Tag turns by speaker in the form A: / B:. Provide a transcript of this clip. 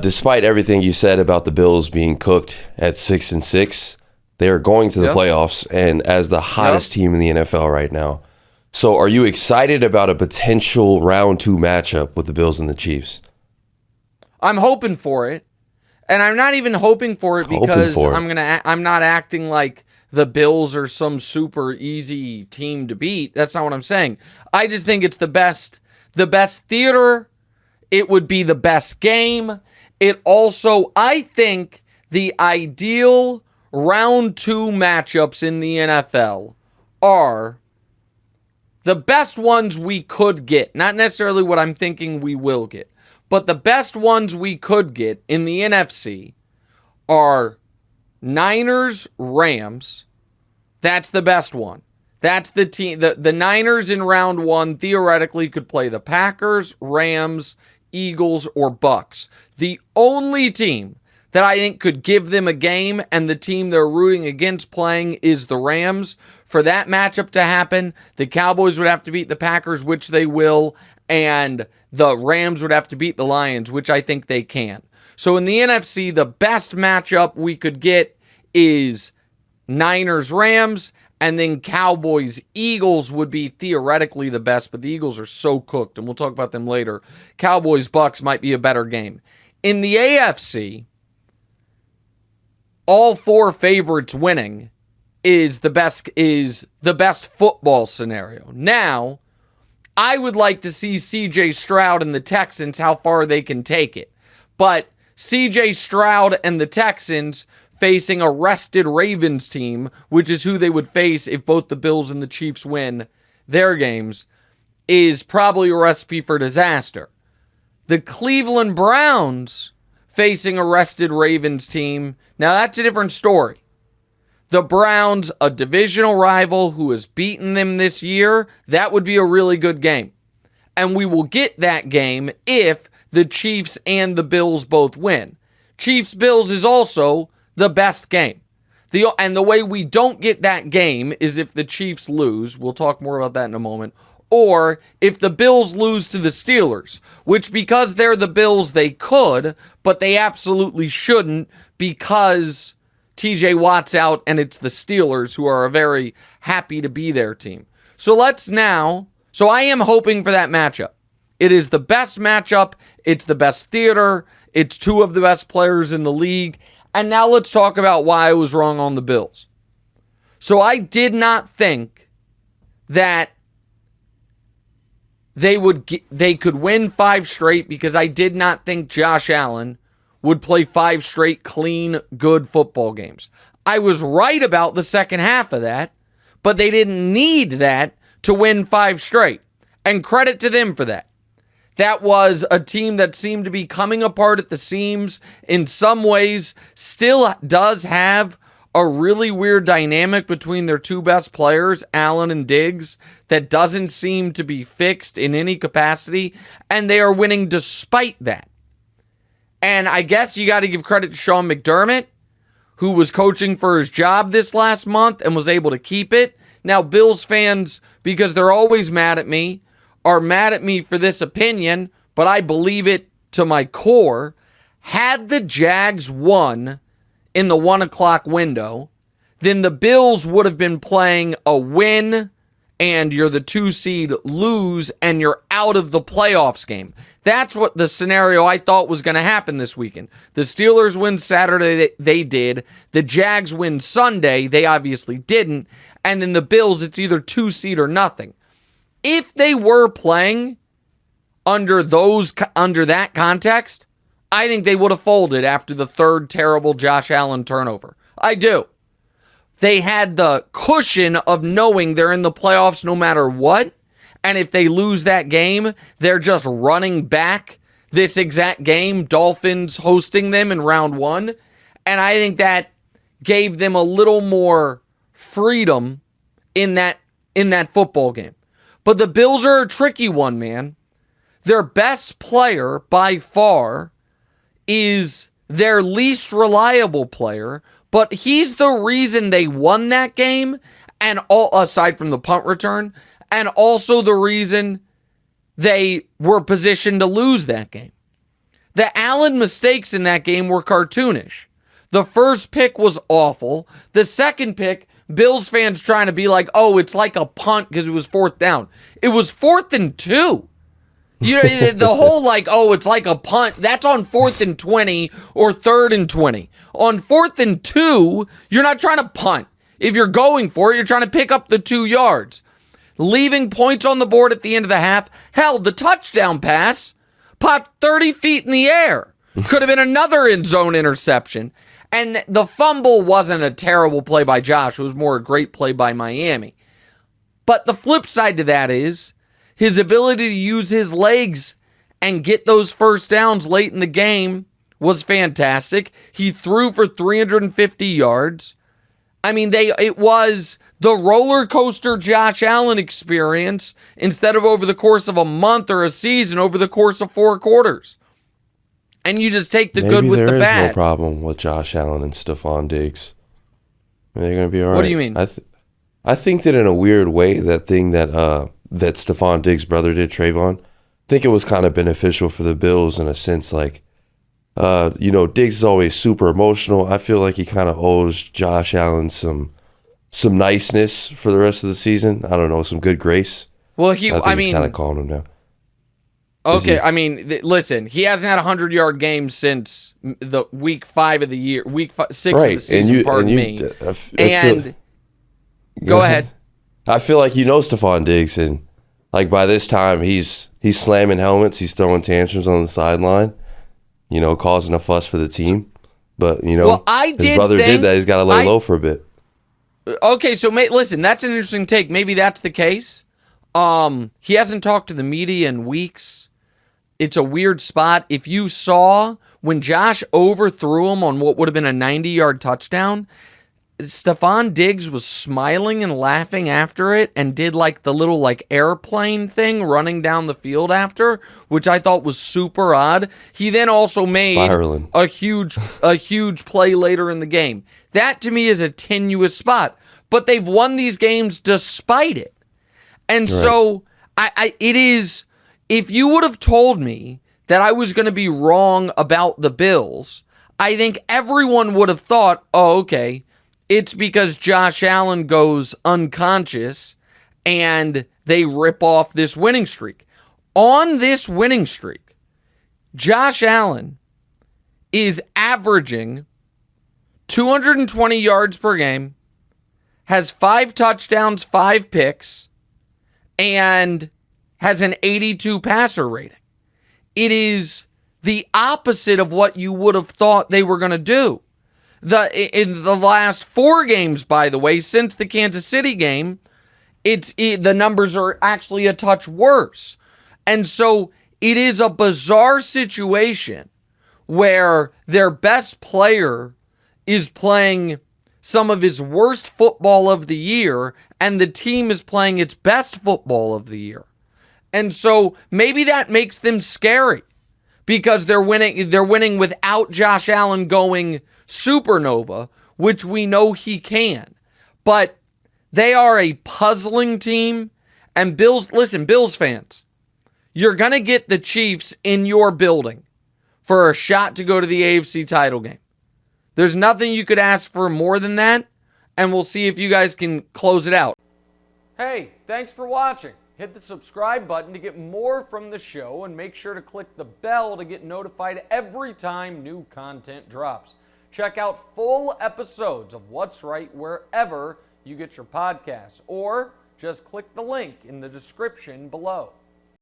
A: Despite everything you said about the Bills being cooked at 6-6, they are going to the playoffs and as the hottest team in the NFL right now. So are you excited about a potential round 2 matchup with the Bills and the Chiefs?
B: I'm hoping for it. And I'm not even hoping for it because I'm not acting like the Bills are some super easy team to beat. That's not what I'm saying. I just think it's the best theater. It would be the best game. It also, I think, the ideal round 2 matchups in the NFL are the best ones we could get. Not necessarily what I'm thinking we will get, but the best ones we could get in the NFC are Niners, Rams. That's the best one. That's the team. The Niners in round 1 theoretically could play the Packers, Rams, Eagles, or Bucks. The only team that I think could give them a game and the team they're rooting against playing is the Rams. For that matchup to happen, the Cowboys would have to beat the Packers, which they will, and the Rams would have to beat the Lions, which I think they can. So in the NFC, the best matchup we could get is Niners-Rams, and then Cowboys-Eagles would be theoretically the best, but the Eagles are so cooked, and we'll talk about them later. Cowboys-Bucks might be a better game. In the AFC, all 4 favorites winning is the best football scenario. Now, I would like to see CJ Stroud and the Texans, how far they can take it. But CJ Stroud and the Texans facing a rested Ravens team, which is who they would face if both the Bills and the Chiefs win their games, is probably a recipe for disaster. The Cleveland Browns facing a rested Ravens team, now that's a different story. The Browns, a divisional rival who has beaten them this year, that would be a really good game. And we will get that game if the Chiefs and the Bills both win. Chiefs-Bills is also the best game. And the way we don't get that game is if the Chiefs lose. We'll talk more about that in a moment. Or if the Bills lose to the Steelers, which because they're the Bills, they could, but they absolutely shouldn't because TJ Watt's out and it's the Steelers who are a very happy to be their team. So I am hoping for that matchup. It is the best matchup. It's the best theater. It's 2 of the best players in the league. And now let's talk about why I was wrong on the Bills. So I did not think that they could win 5 straight because I did not think Josh Allen would play 5 straight clean, good football games. I was right about the second half of that, but they didn't need that to win 5 straight. And credit to them for that. That was a team that seemed to be coming apart at the seams. In some ways, still does have a really weird dynamic between their 2 best players, Allen and Diggs, that doesn't seem to be fixed in any capacity, and they are winning despite that. And I guess you got to give credit to Sean McDermott, who was coaching for his job this last month and was able to keep it. Now, Bills fans, because they're always mad at me, are mad at me for this opinion, but I believe it to my core. Had the Jags won in the 1 o'clock window, then the Bills would have been playing a win and you're the 2 seed, lose and you're out of the playoffs game. That's what the scenario I thought was going to happen this weekend. The Steelers win Saturday, they did. The Jags win Sunday, they obviously didn't. And then the Bills, it's either 2 seed or nothing. If they were playing under that context, I think they would have folded after the 3rd terrible Josh Allen turnover. I do. They had the cushion of knowing they're in the playoffs no matter what. And if they lose that game, they're just running back this exact game, Dolphins hosting them in round 1. And I think that gave them a little more freedom in that football game. But the Bills are a tricky one, man. Their best player by far is their least reliable player, but he's the reason they won that game, and aside from the punt return, and also the reason they were positioned to lose that game. The Allen mistakes in that game were cartoonish. The first pick was awful. The second pick, Bills fans trying to be like, oh, it's like a punt because it was 4th down. It was 4th and 2. You know, the whole like, oh, it's like a punt. That's on 4th and 20 or 3rd and 20. On 4th and 2, you're not trying to punt. If you're going for it, you're trying to pick up the 2 yards. Leaving points on the board at the end of the half. Hell, the touchdown pass popped 30 feet in the air. Could have been another end zone interception. And the fumble wasn't a terrible play by Josh. It was more a great play by Miami. But the flip side to that is his ability to use his legs and get those first downs late in the game was fantastic. He threw for 350 yards. I mean, it was the roller coaster Josh Allen experience instead of over the course of a month or a season, over the course of 4 quarters. And you just take the good with the bad.
A: Maybe there is no problem with Josh Allen and Stephon Diggs. They're going to be all right.
B: What do you mean?
A: I think that in a weird way, that thing that Stephon Diggs' brother did, Trayvon, I think it was kind of beneficial for the Bills in a sense. Like, Diggs is always super emotional. I feel like he kind of owes Josh Allen some niceness for the rest of the season. I don't know, some good grace.
B: Well,
A: he's kind of calling him now.
B: Okay, I mean, listen, he hasn't had a 100-yard game since the week 5 of the year, week 6 of the season, pardon me. Go ahead.
A: I feel like Stephon Diggs, and like by this time he's slamming helmets, he's throwing tantrums on the sideline, causing a fuss for the team. But his brother did that. He's got to lay low for a bit.
B: Okay, so listen, that's an interesting take. Maybe that's the case. He hasn't talked to the media in weeks. It's a weird spot. If you saw when Josh overthrew him on what would have been a 90-yard touchdown, Stephon Diggs was smiling and laughing after it and did like the little like airplane thing running down the field after, which I thought was super odd. He then also made a huge play later in the game. That to me is a tenuous spot, but they've won these games despite it. And so it is, if you would have told me that I was going to be wrong about the Bills, I think everyone would have thought, oh, okay, it's because Josh Allen goes unconscious and they rip off this winning streak. On this winning streak, Josh Allen is averaging 220 yards per game, has 5 touchdowns, 5 picks, and has an 82 passer rating. It is the opposite of what you would have thought they were going to do. In the last 4 games, by the way, since the Kansas City game, the numbers are actually a touch worse. And so it is a bizarre situation where their best player is playing some of his worst football of the year, and the team is playing its best football of the year. And so maybe that makes them scary because they're winning without Josh Allen going supernova, which we know he can. But they are a puzzling team. And Bills fans, you're going to get the Chiefs in your building for a shot to go to the AFC title game. There's nothing you could ask for more than that, and we'll see if you guys can close it out. Hey, thanks for watching. Hit the subscribe button to get more from the show, and make sure to click the bell to get notified every time new content drops. Check out full episodes of What's Right wherever you get your podcasts, or just click the link in the description below.